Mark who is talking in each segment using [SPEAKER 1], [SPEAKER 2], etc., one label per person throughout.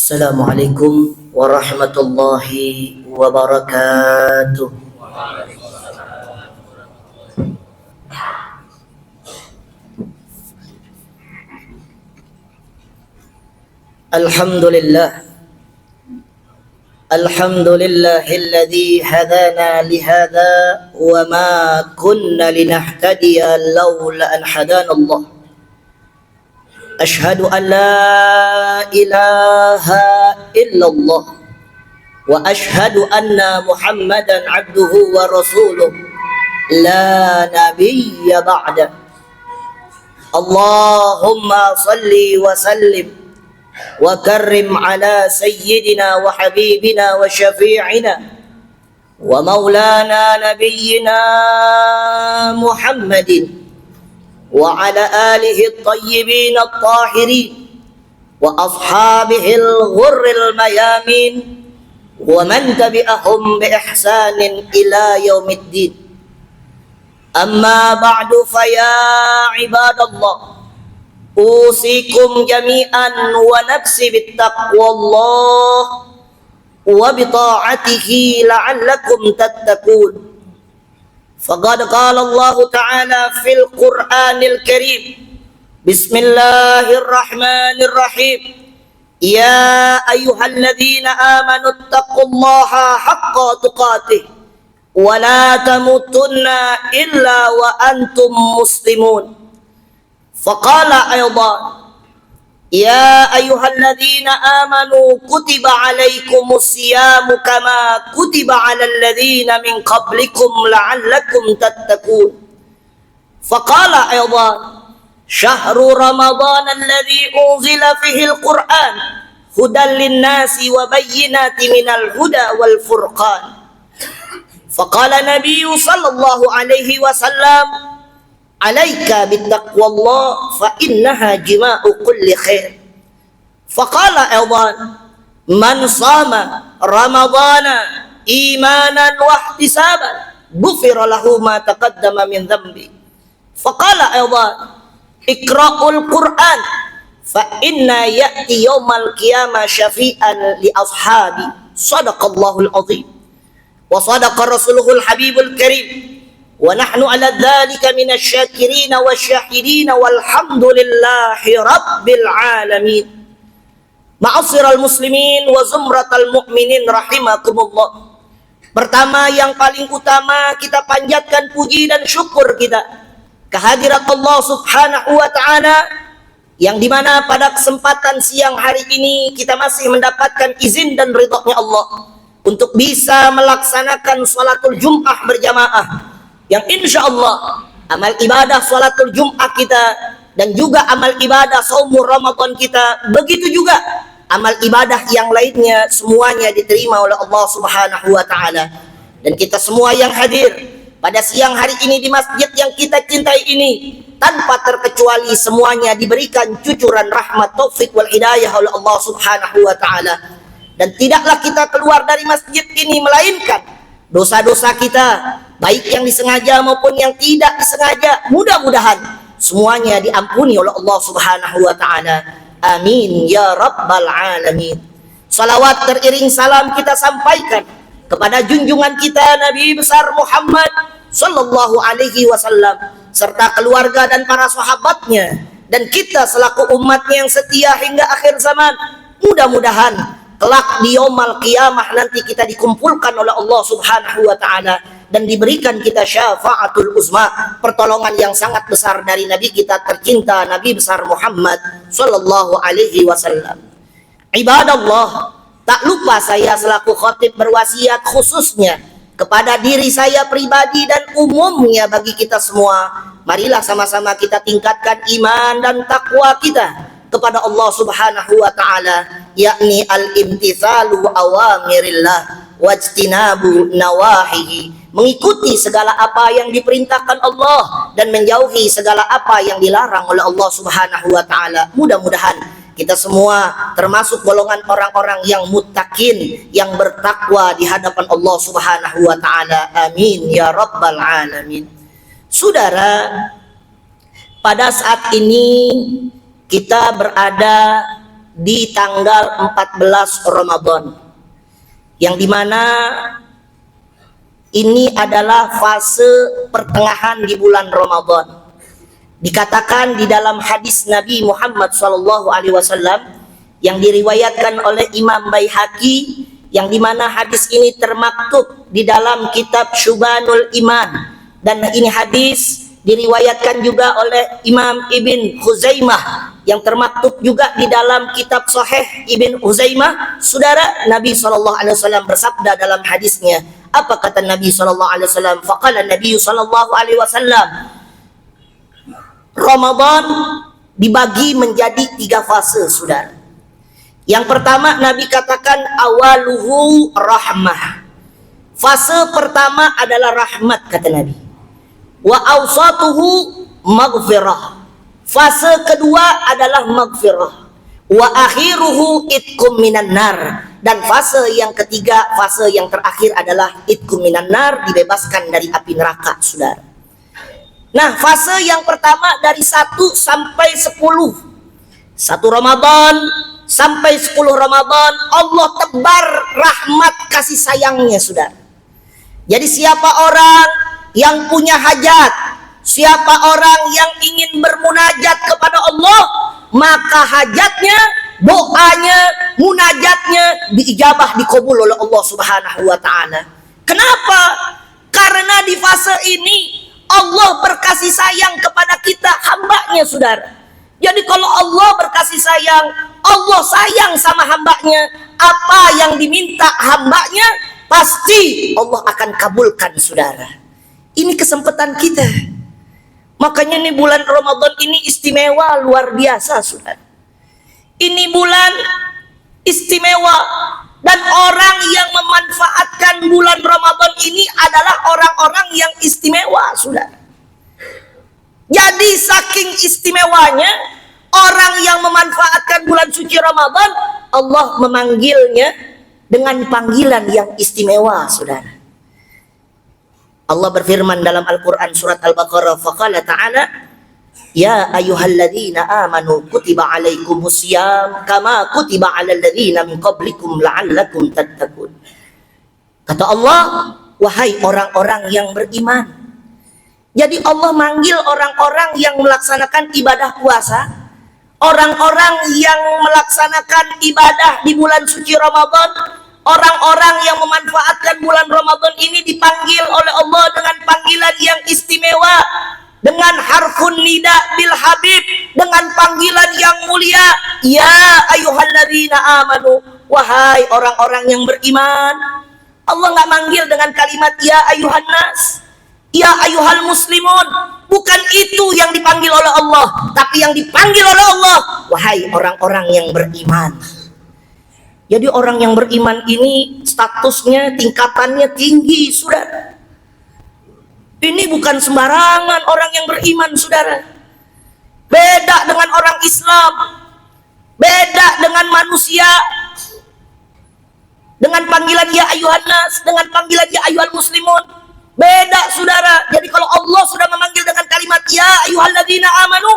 [SPEAKER 1] Assalamualaikum warahmatullahi wabarakatuh. Alhamdulillah. Alhamdulillahilladzi hadana lihada wa ma kunna linahtadiya laula an hadana Allah. Ashhadu an la ilaha illallah wa ashhadu anna Muhammadan abduhu wa rasuluh la nabiyya ba'da. Allahumma salli wa sallim wa karrim ala sayyidina wa habibina wa syafi'ina wa maulana nabiyyina Muhammadin wa ala alihi at-tayyibin at-tahirin wa ashabihi al-ghurril mayamin wa man tabi'ahum bi ihsanin ila yaumiddin. Amma ba'du, fa ya ibadallah, usikum jami'an wa nafsi bittaqwallah wa bita'atihi la'allakum tattaqun. Faqad qala Allah Ta'ala fil Qur'anil Karim, Bismillahirrahmanirrahim, Ya ayyuhalladzina amanu ittaqullaha haqqa tuqatih wa la tamutunna illa wa antum muslimun. Faqala aydan, Ya ayyuhalladzina amanu kutiba alaikumus siyamu kama kutiba alal ladzina min qablikum la'allakum tattaqun. Faqala aydan, Syahru Ramadan alladzi unzila fihi al-Qur'an hudan lin-nasi wa bayyinatin minal huda wal furqan. Faqala Nabiyyu sallallahu alaihi wasallam, Alaika bittaqwallah fa innaha jima'u kulli khair. Faqala aydan, Man sama Ramadana imanan wa ihtisaban ghufira lahu ma taqaddama min dhanbi. Faqala aydan, Iqra'ul Qur'an fa inna ya'ti yawmal qiyamah syafi'an li ashabi. Sadaqallahul azim wa sadaqa rasuluhul habibul karim. Wa nahnu ala dzalika minasyakirina wasyahidina walhamdulillahi rabbil alamin. Ma'asyiral muslimin wa zumratal mu'minin rahimakumullah. Pertama, yang paling utama, kita panjatkan puji dan syukur kita kehadirat Allah Subhanahu wa ta'ala, yang dimana pada kesempatan siang hari ini kita masih mendapatkan izin dan ridhonya Allah untuk bisa melaksanakan sholatul Jum'ah berjamaah, yang insya Allah amal ibadah sholatul Jum'ah kita dan juga amal ibadah saumur Ramadan kita, begitu juga amal ibadah yang lainnya, semuanya diterima oleh Allah Subhanahu wa ta'ala. Dan kita semua yang hadir pada siang hari ini di masjid yang kita cintai ini, tanpa terkecuali semuanya diberikan cucuran rahmat, taufik wal hidayah oleh Allah Subhanahu wa ta'ala. Dan tidaklah kita keluar dari masjid ini melainkan dosa-dosa kita, baik yang disengaja maupun yang tidak disengaja, mudah-mudahan semuanya diampuni oleh Allah Subhanahu wa ta'ala. Amin ya rabbal alamin. Salawat teriring salam kita sampaikan kepada junjungan kita Nabi besar Muhammad sallallahu alaihi wasallam serta keluarga dan para sahabatnya, dan kita selaku umatnya yang setia hingga akhir zaman. Mudah-mudahan kelak di yaumul qiyamah nanti kita dikumpulkan oleh Allah Subhanahu wa ta'ala dan diberikan kita syafaatul uzma, pertolongan yang sangat besar dari Nabi kita tercinta Nabi besar Muhammad sallallahu alaihi wasallam. Ibadallah, tak lupa saya selaku khatib berwasiat khususnya kepada diri saya pribadi dan umumnya bagi kita semua. Marilah sama-sama kita tingkatkan iman dan takwa kita kepada Allah Subhanahu wa ta'ala, yakni al-imtithalu awamirillah wajtinabu nawahihi, mengikuti segala apa yang diperintahkan Allah dan menjauhi segala apa yang dilarang oleh Allah Subhanahu wa ta'ala. Mudah-mudahan kita semua termasuk golongan orang-orang yang muttaqin, yang bertakwa di hadapan Allah Subhanahu wa ta'ala. Amin ya rabbal alamin. Saudara, pada saat ini kita berada di tanggal 14 Ramadan, yang dimana ini adalah fase pertengahan di bulan Ramadan. Dikatakan di dalam hadis Nabi Muhammad SAW yang diriwayatkan oleh Imam Baihaqi, yang dimana hadis ini termaktub di dalam kitab Syubanul Iman, dan ini hadis diriwayatkan juga oleh Imam Ibn Khuzaimah yang termaktub juga di dalam kitab Sahih Ibn Khuzaimah. Saudara, Nabi SAW bersabda dalam hadisnya, apa kata Nabi SAW? Faqala Nabi SAW, Ramadan dibagi menjadi 3 fase, saudara. Yang pertama Nabi katakan awaluhu rahmah. Fase pertama adalah rahmat, kata Nabi. Wa awsatuhu maghfirah. Fase kedua adalah maghfirah. Wa akhiruhu itkum minan nar. Dan fase yang ketiga, fase yang terakhir adalah itkum minan nar, dibebaskan dari api neraka, saudara. Nah, fase yang pertama dari 1 sampai 10. 1 Ramadan sampai 10 Ramadan, Allah tebar rahmat kasih sayangnya, saudara. Jadi siapa orang yang punya hajat, siapa orang yang ingin bermunajat kepada Allah, maka hajatnya, doanya, munajatnya diijabah, dikabul oleh Allah Subhanahu wa taala. Kenapa? Karena di fase ini Allah berkasih sayang kepada kita, hambanya, saudara. Jadi kalau Allah berkasih sayang, Allah sayang sama hambanya, apa yang diminta hambanya pasti Allah akan kabulkan, saudara. Ini kesempatan kita. Makanya nih bulan Ramadan ini istimewa luar biasa, saudara. Ini bulan istimewa, dan orang yang memanfaatkan bulan Ramadan ini adalah orang-orang yang istimewa, saudara. Jadi saking istimewanya orang yang memanfaatkan bulan suci Ramadan, Allah memanggilnya dengan panggilan yang istimewa, saudara. Allah berfirman dalam Al-Quran surat Al-Baqarah, faqala ta'ala, ya ayyuhalladzina amanu kutiba alaikumusiyam kama kutiba alal ladzina min qablikum la'allakum tattaqun. Kata Allah, wahai orang-orang yang beriman. Jadi Allah manggil orang-orang yang melaksanakan ibadah puasa, orang-orang yang melaksanakan ibadah di bulan suci Ramadan, orang-orang yang memanfaatkan bulan Ramadan ini dipanggil oleh Allah dengan panggilan yang istimewa, dengan harfun nida bil habib, dengan panggilan yang mulia, ya ayyuhalladzina amanu, wahai orang-orang yang beriman. Allah nggak manggil dengan kalimat ya ayyuhan nas, ya ayyuhal muslimun. Bukan itu yang dipanggil oleh Allah, tapi yang dipanggil oleh Allah, wahai orang-orang yang beriman. Jadi orang yang beriman ini statusnya, tingkatannya tinggi, saudara. Ini bukan sembarangan orang yang beriman, saudara. Beda dengan orang Islam, beda dengan manusia. Dengan panggilan ya ayyuhan nas, dengan panggilan ya ayyuhal muslimun, beda, saudara. Jadi kalau Allah sudah memanggil dengan kalimat ya ayyuhalladzina amanu,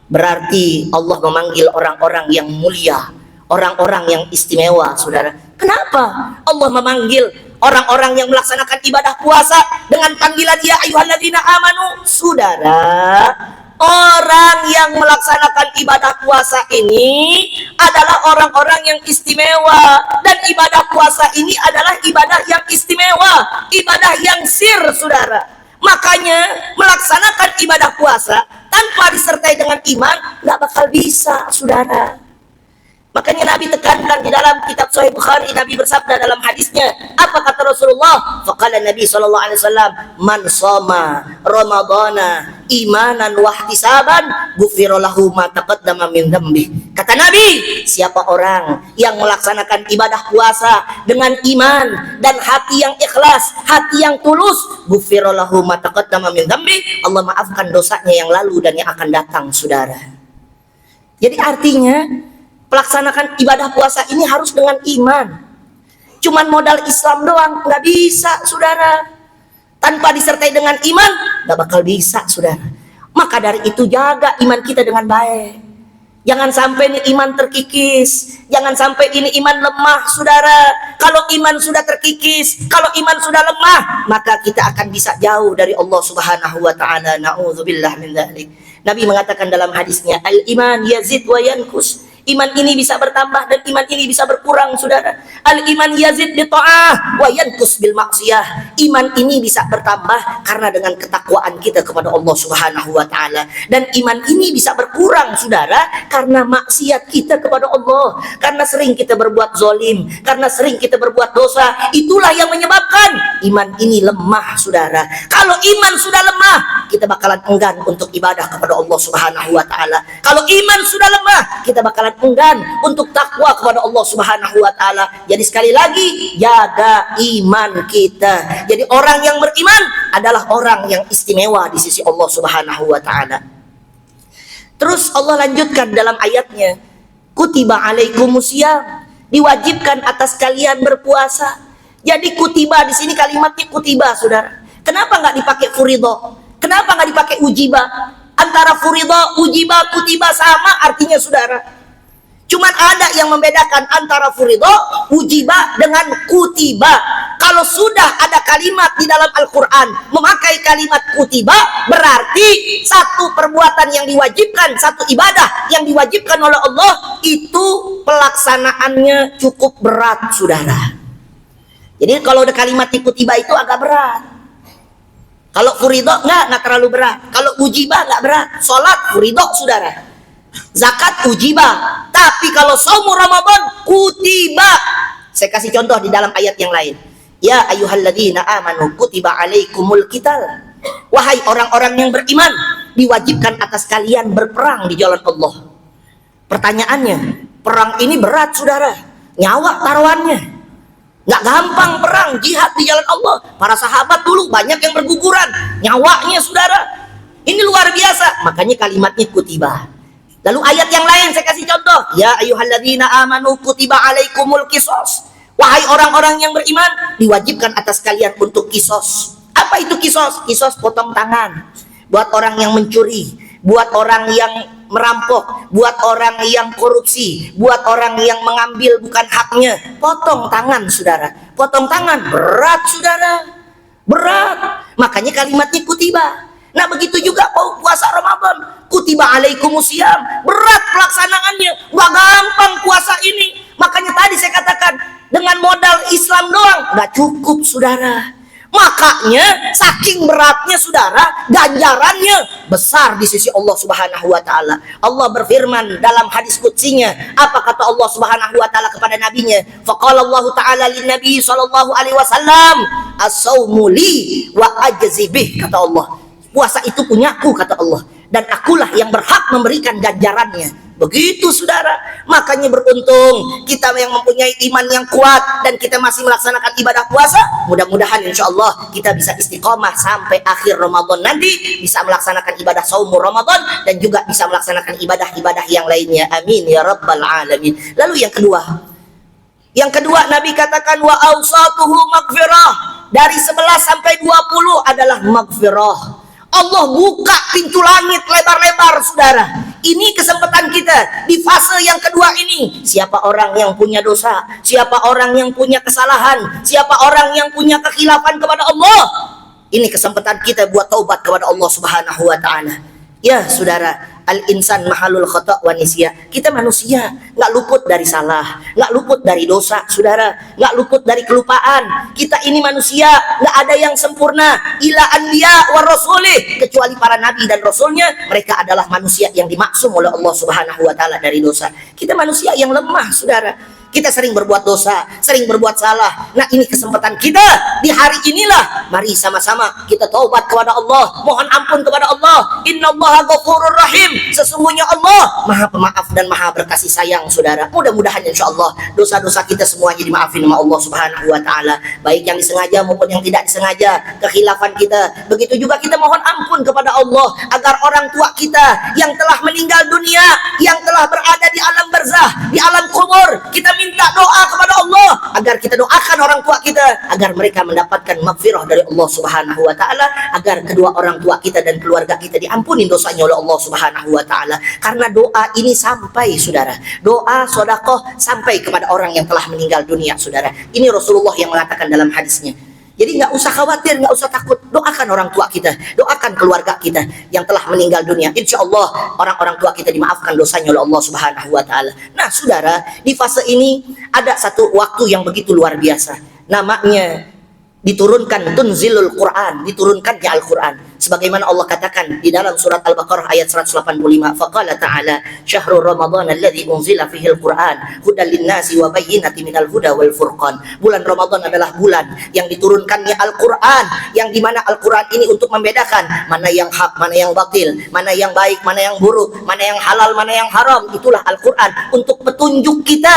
[SPEAKER 1] berarti Allah memanggil orang-orang yang mulia, orang-orang yang istimewa, saudara. Kenapa Allah memanggil orang-orang yang melaksanakan ibadah puasa dengan panggilan ya ayyuhalladzina amanu? Saudara, orang yang melaksanakan ibadah puasa ini adalah orang-orang yang istimewa, dan ibadah puasa ini adalah ibadah yang istimewa, ibadah yang sir, saudara. Makanya melaksanakan ibadah puasa tanpa disertai dengan iman nggak bakal bisa, saudara. Makanya Nabi tekankan di dalam kitab Sahih Bukhari, Nabi bersabda dalam hadisnya, apa kata Rasulullah? Faqala Nabi SAW, man shoma Ramadana imanan wahtisaban ghufira lahu ma taqaddama min dzambi. Kata Nabi, siapa orang yang melaksanakan ibadah puasa dengan iman dan hati yang ikhlas, hati yang tulus, ghufira lahu ma taqaddama min dzambi, Allah maafkan dosanya yang lalu dan yang akan datang, saudara. Jadi artinya pelaksanakan ibadah puasa ini harus dengan iman. Cuman modal Islam doang nggak bisa, saudara. Tanpa disertai dengan iman nggak bakal bisa, saudara. Maka dari itu jaga iman kita dengan baik. Jangan sampai ini iman terkikis. Jangan sampai ini iman lemah, saudara. Kalau iman sudah terkikis, kalau iman sudah lemah, maka kita akan bisa jauh dari Allah Subhanahu wa taala. Nauzubillah min dzalik. Nabi mengatakan dalam hadisnya, al-iman yazid wa yankus. Iman ini bisa bertambah dan iman ini bisa berkurang, saudara. Al-iman yazid bi ta'ah wa yankus bil maksiyah. Iman ini bisa bertambah karena dengan ketakwaan kita kepada Allah Subhanahu wa taala, dan iman ini bisa berkurang, saudara, karena maksiat kita kepada Allah, karena sering kita berbuat zalim, karena sering kita berbuat dosa. Itulah yang menyebabkan iman ini lemah, saudara. Kalau iman sudah lemah, kita bakalan enggan untuk ibadah kepada Allah Subhanahu wa taala. Kalau iman sudah lemah, kita bakalan enggan untuk takwa kepada Allah Subhanahu wa taala. Jadi sekali lagi, jaga iman kita. Jadi orang yang beriman adalah orang yang istimewa di sisi Allah Subhanahu wa taala. Terus Allah lanjutkan dalam ayatnya, kutiba alaikumusiyam, diwajibkan atas kalian berpuasa. Jadi kutiba di sini kalimatnya kutiba, saudara. Kenapa nggak dipakai furido? Kenapa nggak dipakai ujiba? Antara furido, ujiba, kutiba sama artinya, saudara. Cuman ada yang membedakan antara furido, ujiba dengan kutiba. Kalau sudah ada kalimat di dalam Al-Quran memakai kalimat kutiba, berarti satu perbuatan yang diwajibkan, satu ibadah yang diwajibkan oleh Allah, itu pelaksanaannya cukup berat, saudara. Jadi kalau ada kalimat di kutiba itu agak berat. Kalau furido nggak terlalu berat. Kalau ujiba nggak berat. Sholat furido, saudara. Zakat ujiba. Tapi kalau saumu Ramadan kutiba. Saya kasih contoh di dalam ayat yang lain. Ya ayyuhalladzina amanu kutiba alaikumul qital. Wahai orang-orang yang beriman, diwajibkan atas kalian berperang di jalan Allah. Pertanyaannya, perang ini berat, saudara. Nyawa taruhannya. Nggak gampang perang jihad di jalan Allah. Para sahabat dulu banyak yang berguguran nyawanya, saudara. Ini luar biasa. Makanya kalimatnya kutiba. Lalu ayat yang lain saya kasih contoh. Ya ayyuhalladzina amanu kutiba alaikumul qisas. Wahai orang-orang yang beriman, diwajibkan atas kalian untuk kisos. Apa itu kisos? Kisos potong tangan. Buat orang yang mencuri, buat orang yang merampok, buat orang yang korupsi, buat orang yang mengambil bukan haknya. Potong tangan, saudara. Potong tangan berat, saudara. Berat. Makanya kalimatnya kutiba. Nah begitu juga puasa Ramadan, kutiba alaikumusiyam, berat pelaksanaannya, gak gampang puasa ini. Makanya tadi saya katakan, dengan modal Islam doang gak cukup, saudara. Makanya saking beratnya, saudara, ganjarannya besar di sisi Allah Subhanahu wa taala. Allah berfirman dalam hadis qutsinya, apa kata Allah Subhanahu wa taala kepada nabinya? Faqala Allah taala lin nabi sallallahu alaihi wasallam, as-saumu li wa ajzi bih, kata Allah. Puasa itu punyaku, kata Allah, dan akulah yang berhak memberikan ganjarannya. Begitu, saudara. Makanya beruntung kita yang mempunyai iman yang kuat dan kita masih melaksanakan ibadah puasa. Mudah-mudahan insya Allah kita bisa istiqomah sampai akhir Ramadan nanti, bisa melaksanakan ibadah saum Ramadan dan juga bisa melaksanakan ibadah-ibadah yang lainnya. Amin ya rabbal alamin. Lalu yang kedua Nabi katakan wa awsatuhu maghfirah. Dari 11 sampai 20 adalah maghfirah. Allah buka pintu langit lebar-lebar, saudara. Ini kesempatan kita di fase yang kedua ini. Siapa orang yang punya dosa, siapa orang yang punya kesalahan, siapa orang yang punya kekhilafan kepada Allah, ini kesempatan kita buat taubat kepada Allah Subhanahu wa taala. Ya, saudara, al-insan mahalul khata' wa nisya. Kita manusia, nggak luput dari salah, nggak luput dari dosa, saudara, nggak luput dari kelupaan. Kita ini manusia, nggak ada yang sempurna. Ila anbiya wa rasulih, kecuali para nabi dan rasulnya, mereka adalah manusia yang dimaksum oleh Allah Subhanahu wa taala dari dosa. Kita manusia yang lemah, saudara. Kita sering berbuat dosa, sering berbuat salah. Nah, ini kesempatan kita di hari inilah. Mari sama-sama kita taubat kepada Allah, mohon ampun kepada Allah. Innallaha ghafurur rahim. Sesungguhnya Allah Maha Pemaaf dan Maha Berkasih sayang, saudara. Mudah-mudahan insyaallah dosa-dosa kita semuanya dimaafin sama Allah Subhanahu wa taala, baik yang disengaja maupun yang tidak disengaja, kekhilafan kita. Begitu juga kita mohon ampun kepada Allah agar orang tua kita yang telah meninggal dunia, yang telah berada di alam barzah, di alam kubur, kita minta doa kepada Allah agar kita doakan orang tua kita agar mereka mendapatkan maghfirah dari Allah Subhanahu wa taala, agar kedua orang tua kita dan keluarga kita diampuni dosanya oleh Allah Subhanahu wa taala. Karena doa ini sampai, saudara, doa sedekah sampai kepada orang yang telah meninggal dunia, saudara. Ini Rasulullah yang mengatakan dalam hadisnya. Jadi nggak usah khawatir, nggak usah takut. Doakan orang tua kita, doakan keluarga kita yang telah meninggal dunia. Insya Allah orang-orang tua kita dimaafkan dosanya oleh Allah Subhanahu wa taala. Nah, saudara, di fase ini ada satu waktu yang begitu luar biasa. Namanya diturunkan tunzilul Quran, diturunkannya Al-Quran. Sebagaimana Allah katakan di dalam surat Al-Baqarah ayat 185, faqala ta'ala syahrul ramadhan alladzi unzila fihi al-Quran hudan lin-nasi wa bayyinatin minal huda wal furqan. Bulan Ramadan adalah bulan yang diturunkannya Al-Quran, yang dimana Al-Quran ini untuk membedakan mana yang hak, mana yang batil, mana yang baik, mana yang buruk, mana yang halal, mana yang haram. Itulah Al-Quran untuk petunjuk kita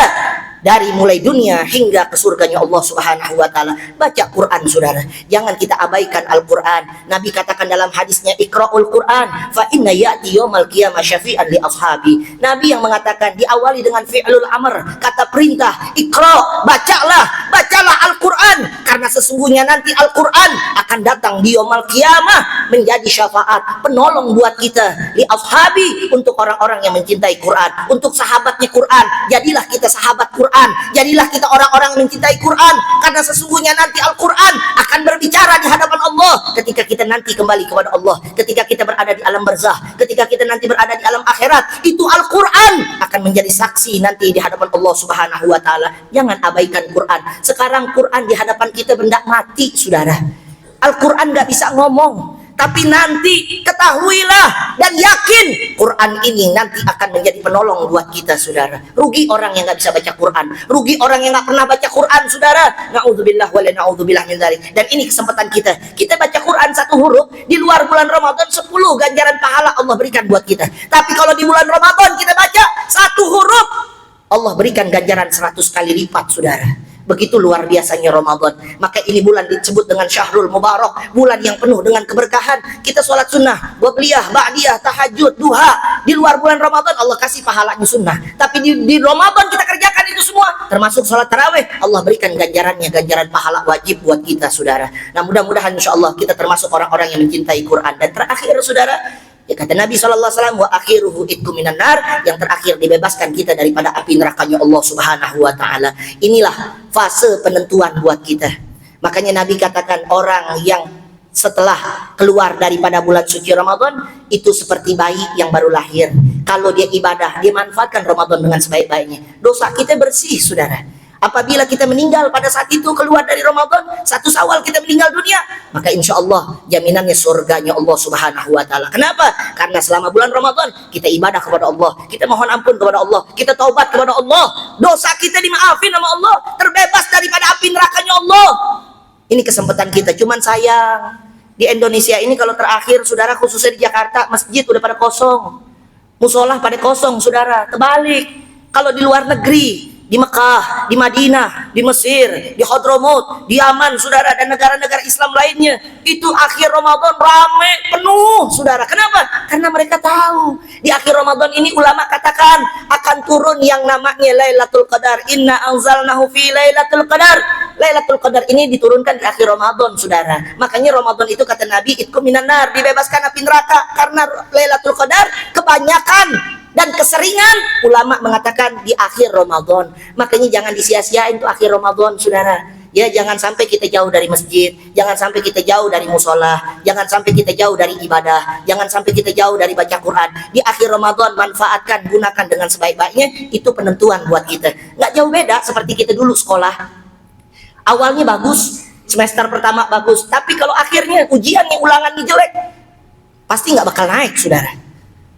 [SPEAKER 1] dari mulai dunia hingga ke surganya Allah Subhanahu wa taala. Baca Quran, saudara. Jangan kita abaikan Al-Quran. Nabi katakan dalam hadisnya, Iqra'ul Quran fa inna ya'ti yaumal qiyamah syafi'an li ashabi. Nabi yang mengatakan diawali dengan fi'lul amr, kata perintah, Iqra, bacalah Al-Quran, karena sesungguhnya nanti Al-Quran akan datang di yaumal qiyamah menjadi syafaat, penolong buat kita, li ashabi, untuk orang-orang yang mencintai Quran, untuk sahabatnya Quran. Jadilah kita sahabat Quran, jadilah kita orang-orang yang mencintai Quran, karena sesungguhnya nanti Al-Quran akan berbicara di hadapan Allah ketika kita nanti kembali kepada Allah, ketika kita berada di alam barzah, ketika kita nanti berada di alam akhirat. Itu Al-Quran akan menjadi saksi nanti di hadapan Allah Subhanahu wa taala. Jangan abaikan Quran. Sekarang Quran di hadapan kita benda mati, saudara. Al-Quran gak bisa ngomong, tapi nanti ketahuilah dan yakin Quran ini nanti akan menjadi penolong buat kita, saudara. Rugi orang yang nggak bisa baca Quran, rugi orang yang nggak pernah baca Quran, saudara. Na'udzubillah wa la na'udzubillah min dzalik. Dan ini kesempatan kita. Kita baca Quran satu huruf di luar bulan Ramadan, 10 ganjaran pahala Allah berikan buat kita. Tapi kalau di bulan Ramadan kita baca satu huruf, Allah berikan ganjaran 100 kali lipat, saudara. Begitu luar biasanya Ramadan. Maka ini bulan disebut dengan Syahrul Mubarak, bulan yang penuh dengan keberkahan. Kita sholat sunnah, wabliyah, ba'diyah, tahajud, duha. Di luar bulan Ramadan Allah kasih pahalanya sunnah. Tapi di Ramadan kita kerjakan itu semua, termasuk sholat tarawih. Allah berikan ganjarannya, ganjaran pahala wajib buat kita, saudara. Nah, mudah-mudahan insya Allah kita termasuk orang-orang yang mencintai Quran. Dan terakhir, saudara, ya kata Nabi SAW, wa akhiruhu itku minan nar, yang terakhir dibebaskan kita daripada api nerakanya Allah Subhanahu wa taala. Inilah fase penentuan buat kita. Makanya Nabi katakan orang yang setelah keluar daripada bulan suci Ramadan itu seperti bayi yang baru lahir. Kalau dia ibadah, dia manfaatkan Ramadan dengan sebaik-baiknya. Dosa kita bersih, saudara. Apabila kita meninggal pada saat itu keluar dari Ramadan, 1 Syawal kita meninggal dunia, maka insya Allah jaminannya surganya Allah Subhanahu wa taala. Kenapa? Karena selama bulan Ramadan kita ibadah kepada Allah, kita mohon ampun kepada Allah, kita taubat kepada Allah, dosa kita dimaafin sama Allah, terbebas daripada api nerakanya Allah. Ini kesempatan kita. Cuman sayang di Indonesia ini kalau terakhir, saudara, khususnya di Jakarta, masjid udah pada kosong, musola pada kosong, saudara. Kebalik kalau di luar negeri, di Mekah, di Madinah, di Mesir, di Hadramut, di Yaman, saudara, dan negara-negara Islam lainnya, itu akhir Ramadan rame penuh, saudara. Kenapa? Karena mereka tahu di akhir Ramadan ini ulama katakan akan turun yang namanya Lailatul Qadar. Inna anzalnahu fi Lailatul Qadar. Lailatul Qadar ini diturunkan di akhir Ramadan, saudara. Makanya Ramadan itu kata Nabi, itku minan nar, dibebaskan api neraka. Karena Lailatul Qadar kebanyakan dan keseringan ulama mengatakan di akhir Ramadan. Makanya jangan disia-siain tuh akhir Ramadan, saudara. Ya, jangan sampai kita jauh dari masjid, jangan sampai kita jauh dari musola, jangan sampai kita jauh dari ibadah, jangan sampai kita jauh dari baca Quran. Di akhir Ramadan manfaatkan, gunakan dengan sebaik-baiknya. Itu penentuan buat kita. Nggak jauh beda seperti kita dulu sekolah. Awalnya bagus, semester pertama bagus, tapi kalau akhirnya ujiannya, ulangannya jelek, pasti nggak bakal naik, saudara.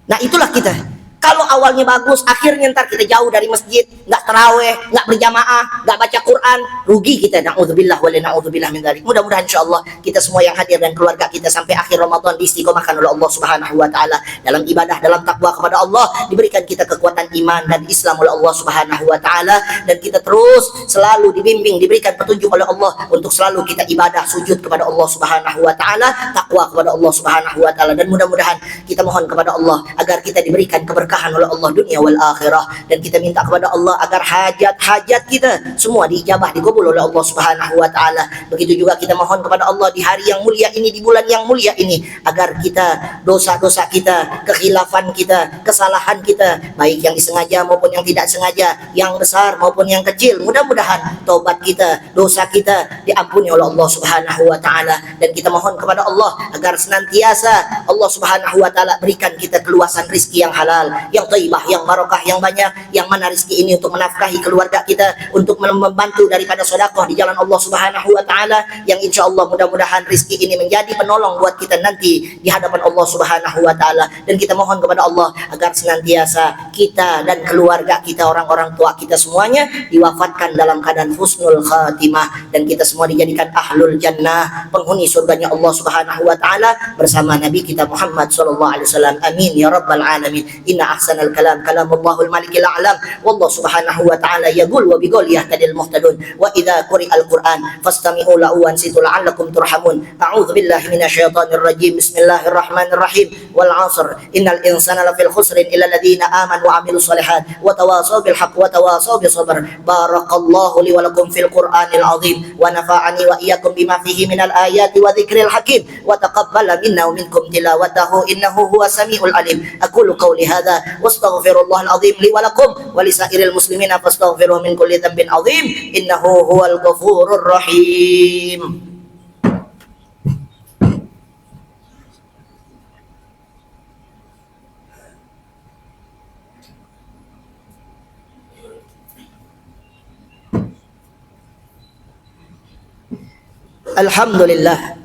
[SPEAKER 1] Nah, itulah kita. Kalau awalnya bagus, akhirnya ntar kita jauh dari masjid, nggak taraweh, nggak berjamaah, nggak baca Quran, rugi kita. Na'udzubillah wa la na'udzubillah min dzalik. Mudah-mudahan insyaallah kita semua yang hadir dan keluarga kita sampai akhir Ramadan diistiqomahkan oleh Allah Subhanahu wa taala dalam ibadah, dalam takwa kepada Allah, diberikan kita kekuatan iman dan Islam oleh Allah Subhanahu wa taala, dan kita terus selalu dibimbing, diberikan petunjuk oleh Allah untuk selalu kita ibadah, sujud kepada Allah Subhanahu wa taala, takwa kepada Allah Subhanahu wa taala, dan mudah-mudahan kita mohon kepada Allah agar kita diberikan keberkahan keberkahan oleh Allah dunia wal akhirah. Dan kita minta kepada Allah agar hajat-hajat kita semua diijabah, dikabul oleh Allah Subhanahu wa taala. Begitu juga kita mohon kepada Allah di hari yang mulia ini, di bulan yang mulia ini, agar kita, dosa-dosa kita, kekhilafan kita, kesalahan kita, baik yang disengaja maupun yang tidak sengaja, yang besar maupun yang kecil, mudah-mudahan taubat kita, dosa kita diampuni oleh Allah Subhanahu wa taala. Dan kita mohon kepada Allah agar senantiasa Allah Subhanahu wa taala berikan kita keluasan rizki yang halal, yang thayyibah, yang barakah, yang banyak, yang mana rizki ini untuk menafkahi keluarga kita, untuk membantu daripada sedekah di jalan Allah Subhanahu wa taala, yang insyaallah mudah-mudahan rizki ini menjadi penolong buat kita nanti di hadapan Allah Subhanahu wa taala. Dan kita mohon kepada Allah agar senantiasa kita dan keluarga kita, orang-orang tua kita semuanya diwafatkan dalam keadaan husnul khatimah, dan kita semua dijadikan ahlul jannah, penghuni surganya Allah Subhanahu wa taala bersama Nabi kita Muhammad sallallahu alaihi wasallam. Amin ya rabbal alamin. Inna ahsanal kalam kalamullahul malikil a'lam, wallahu subhanahu wa ta'ala yaqul wa biqul yahtadil muhtadun, wa idza quri'al qur'an fastami'u lahu wansitu la'allakum turhamun. A'udzu billahi minasyaitonir rajim. Bismillahirrahmanirrahim. Wal 'asr innal insana lafil khusrin illa alladziina aamanu wa 'amilus shalihat wa tawashaw bil haqq wa tawashaw bis sabr. Barakallahu li wa lakum fil qur'anil 'azim wa nafa'ani wa iyyakum bima fihi minal ayati wa dzikril hakim wa taqabbala minna wa minkum tilawatahu innahu huwas samiul alim. Aqulu qawli hadza wastaghfirullahal 'azim li wa lakum wa lisairil muslimina fastaghfiruhu min kulli dhanbin 'azim innahu huwal ghafurur rahim. Alhamdulillah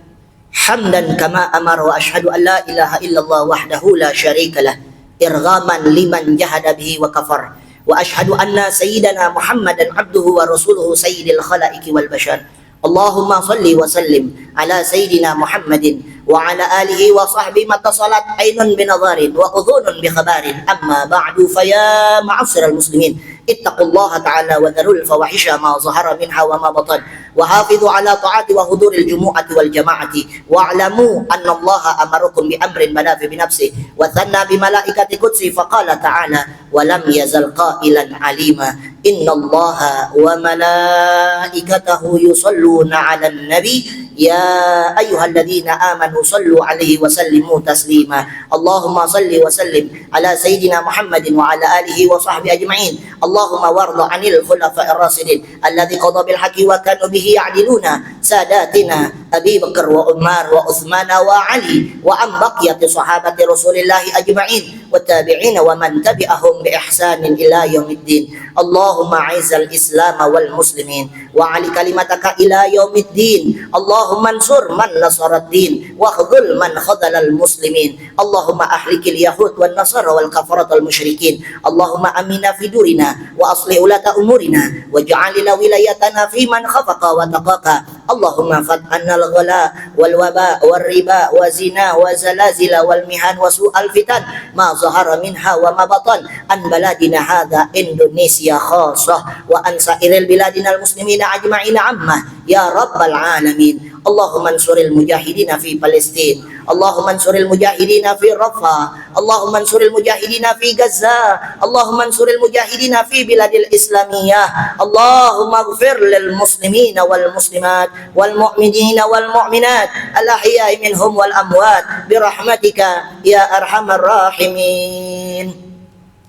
[SPEAKER 1] hamdan kama amara wa ashhadu an la ilaha illallah wahdahu la syarika lah irghaman liman jahada bihi wa kafar wa ashhadu anna sayyidana Muhammadan abduhu wa rasuluhu sayyidil khalaiqi wal bashar. Allahumma salli wa sallim ala sayyidina Muhammadin wa ala alihi wa sahbihi matasalat ainun binadharin wa udhunun bi khabarin, amma ba'du. Faya ma'asyiral muslimin, ittaqullaha ta'ala wa dharul fawahisha ma zahara minha wa ma batan wa hafidhu ala ta'ati wa huduril jumu'ati wal jama'ati wa'lamu anna Allaha amarakum bi amrin bada fi binafsihi wa thanna bi malaikati qudsi faqala ta'ala wa lam yazal qailan alima inna Allaha wa malaikatahu yusalluna 'alan nabi ya ayyuhalladzina amanu sallu 'alaihi wa sallimu taslima. Allahumma salli wa sallim ala sayyidina Muhammadin wa ala alihi wa sahbihi ajma'in. Allahumma warda 'anil khulafa'ir rasyidin alladzi qada bil haqqi wa kanu bihi ya'diluna sadatina Abi Bakar wa Umar wa Utsman wa Ali wa an baqiyati sahabati Rasulillah ajma'in wa tabi'in wa man tabi'ahum bi ihsanin ila yaumiddin. Allahumma 'izzal islam wal muslimin wa 'ali kalimataka ila yaumiddin. Allahumma ansur man nasarat din wa khudhul man khadhalal muslimin. Allahumma ahlikil yahud wan nasara wal kafarat wal musyrikin. Allahumma amina fi durina wa aslih ulata umurina waj'al wilayatana fi man khafaqa wa taqaqa. Allahumma fat'anna al-ghala wal waba wal riba wa zina wa zalazila wal mihan wa su'al fitan ma zahara minha wa ma batan an baladina hadha Indonesia khassah wa an sa'iril biladina al-muslimina ajma'ina amma ya rabbal alamin. Allahumma ansuril mujahidina fi Palestin, Allahumma ansuril mujahidina fi Rafah, Allahumma ansuril mujahidina fi Gaza, Allahumma ansuril mujahidina fi biladil islamiyah. Allahumma ighfir lil muslimina wal muslimat wal mu'minina wal mu'minat al ahya'i minhum wal amwat birahmatika ya arhamar rahimin.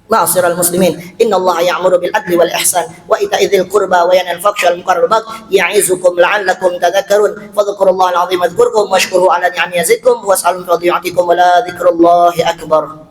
[SPEAKER 1] Ma'asyiral muslimin, innallaha ya'muru bil adli wal ihsan wa ita'i dzil qurba wa yanha 'anil fahsya'i wal munkari wal baghi ya'izukum la'allakum tadhakkarun. Fadhkurullaha al-'azima yadhkurkum washkuruhu 'ala ni'amihi yazidkum was'alu min fadlihi yu'tikum wa la dzikrullahi akbar.